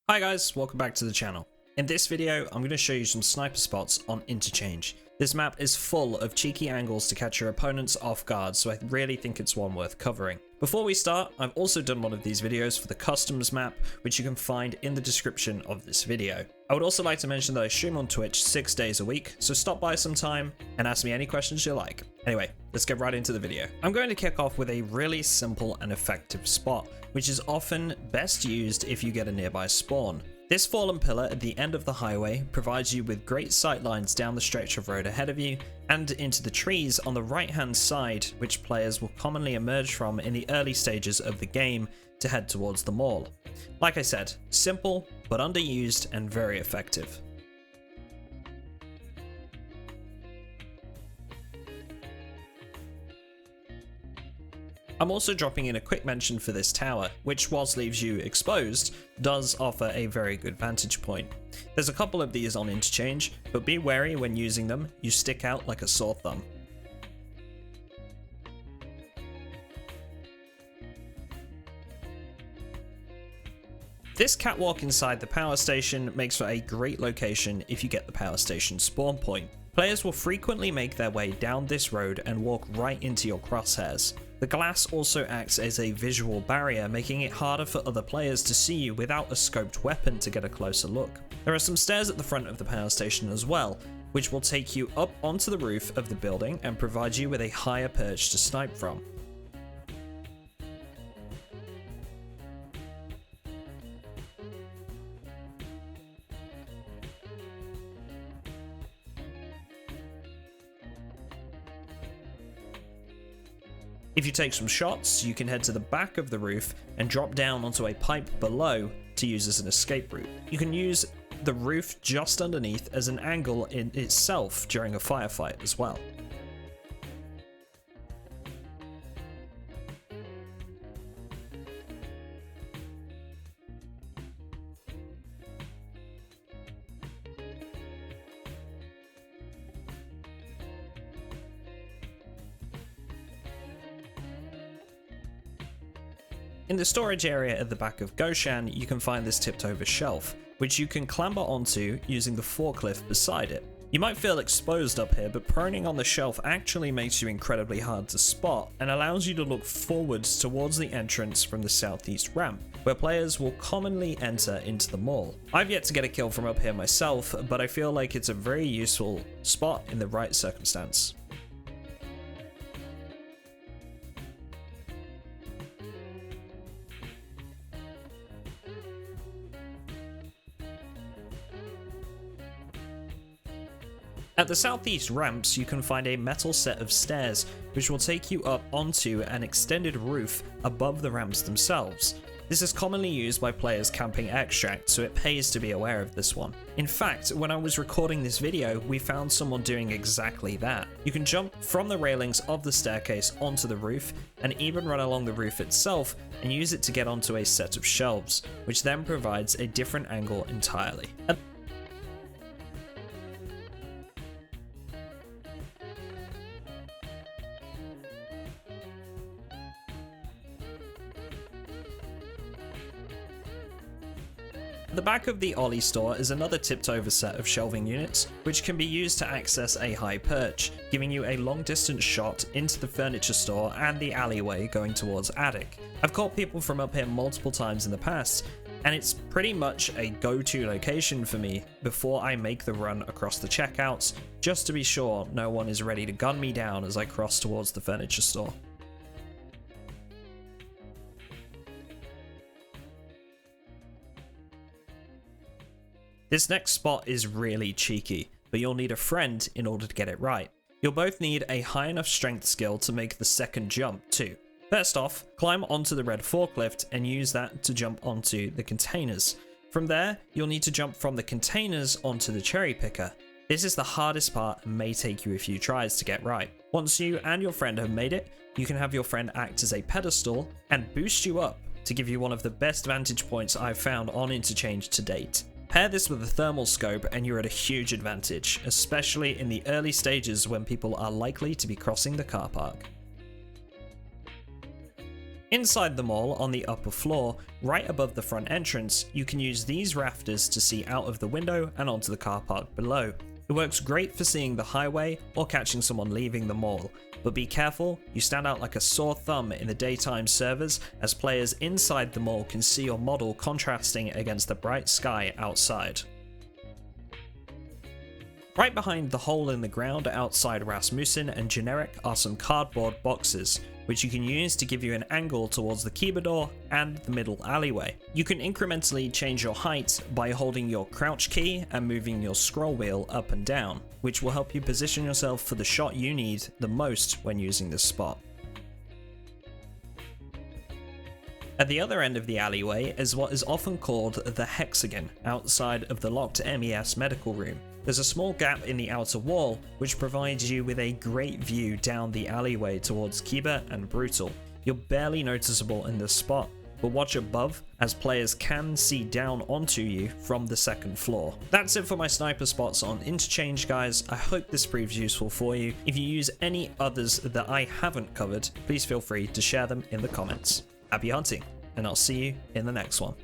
Hi guys, welcome back to the channel. In this video, I'm going to show you some sniper spots on Interchange. This map is full of cheeky angles to catch your opponents off guard, so I really think it's one worth covering. Before we start, I've also done one of these videos for the customs map, which you can find in the description of this video. I would also like to mention that I stream on Twitch 6 days a week, so stop by sometime and ask me any questions you like. Anyway, let's get right into the video. I'm going to kick off with a really simple and effective spot, which is often best used if you get a nearby spawn. This fallen pillar at the end of the highway provides you with great sight lines down the stretch of road ahead of you and into the trees on the right hand side, which players will commonly emerge from in the early stages of the game to head towards the mall. Like I said, simple but underused and very effective. I'm also dropping in a quick mention for this tower, which whilst leaves you exposed, does offer a very good vantage point. There's a couple of these on Interchange, but be wary when using them, you stick out like a sore thumb. This catwalk inside the power station makes for a great location if you get the power station spawn point. Players will frequently make their way down this road and walk right into your crosshairs. The glass also acts as a visual barrier, making it harder for other players to see you without a scoped weapon to get a closer look. There are some stairs at the front of the power station as well, which will take you up onto the roof of the building and provide you with a higher perch to snipe from. If you take some shots, you can head to the back of the roof and drop down onto a pipe below to use as an escape route. You can use the roof just underneath as an angle in itself during a firefight as well. In the storage area at the back of Goshan, you can find this tipped over shelf, which you can clamber onto using the forklift beside it. You might feel exposed up here, but proning on the shelf actually makes you incredibly hard to spot and allows you to look forwards towards the entrance from the southeast ramp, where players will commonly enter into the mall. I've yet to get a kill from up here myself, but I feel like it's a very useful spot in the right circumstance. At the southeast ramps, you can find a metal set of stairs, which will take you up onto an extended roof above the ramps themselves. This is commonly used by players camping extract, so it pays to be aware of this one. In fact, when I was recording this video, we found someone doing exactly that. You can jump from the railings of the staircase onto the roof, and even run along the roof itself and use it to get onto a set of shelves, which then provides a different angle entirely. At the back of the Ollie store is another tipped over set of shelving units, which can be used to access a high perch, giving you a long distance shot into the furniture store and the alleyway going towards attic. I've caught people from up here multiple times in the past, and it's pretty much a go-to location for me before I make the run across the checkouts, just to be sure no one is ready to gun me down as I cross towards the furniture store. This next spot is really cheeky, but you'll need a friend in order to get it right. You'll both need a high enough strength skill to make the second jump too. First off, climb onto the red forklift and use that to jump onto the containers. From there, you'll need to jump from the containers onto the cherry picker. This is the hardest part and may take you a few tries to get right. Once you and your friend have made it, you can have your friend act as a pedestal and boost you up to give you one of the best vantage points I've found on Interchange to date. Pair this with a thermal scope and you're at a huge advantage, especially in the early stages when people are likely to be crossing the car park. Inside the mall, on the upper floor, right above the front entrance, you can use these rafters to see out of the window and onto the car park below. It works great for seeing the highway or catching someone leaving the mall, but be careful, you stand out like a sore thumb in the daytime servers as players inside the mall can see your model contrasting against the bright sky outside. Right behind the hole in the ground outside Rasmussen and Generic are some cardboard boxes, which you can use to give you an angle towards the keyboard door and the middle alleyway. You can incrementally change your height by holding your crouch key and moving your scroll wheel up and down, which will help you position yourself for the shot you need the most when using this spot. At the other end of the alleyway is what is often called the Hexagon, outside of the locked MES medical room. There's a small gap in the outer wall, which provides you with a great view down the alleyway towards Kiba and Brutal. You're barely noticeable in this spot, but watch above as players can see down onto you from the second floor. That's it for my sniper spots on Interchange, guys. I hope this proves useful for you. If you use any others that I haven't covered, please feel free to share them in the comments. Happy hunting, and I'll see you in the next one.